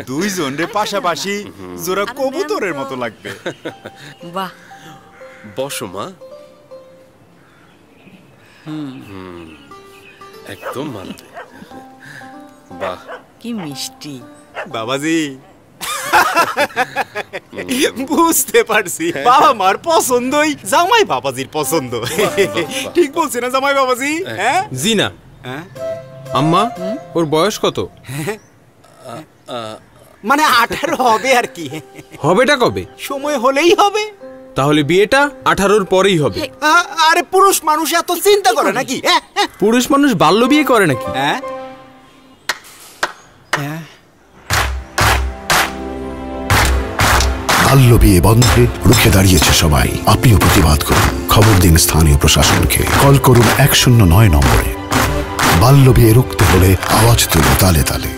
দুইজন রে পাশাপাশি জোড়া কবুতরের মতো লাগবে। বাহ, বসো মা। একদম মানাবে। বাহ, কি মিষ্টি। বাবাজি বুঝতে পারছি, বাবা মার পছন্দই জামাই বাবাজির পছন্দ। ঠিক বলছে না জামাই বাবাজি? হ্যাঁ জি না। আম্মা, ওর বয়স কত? মানে 18 হবে আর কি। হবেটা কবে? সময় হলেই হবে। তাহলে বিয়েটা 18-র পরেই হবে। আরে পুরুষ মানুষ এত চিন্তা করে নাকি? পুরুষ মানুষ বাল্য বিয়ে করে নাকি? হ্যাঁ, বাল্য বিয়ে বন্ধে রুখে দাঁড়িয়েছে সবাই। আপনিও প্রতিবাদ করুন, খবর দিন স্থানীয় প্রশাসনকে। কল করুন 109 নম্বরে। বাল্য বিয়ে রুখতে হলে আওয়াজ তুলে তালে তালে।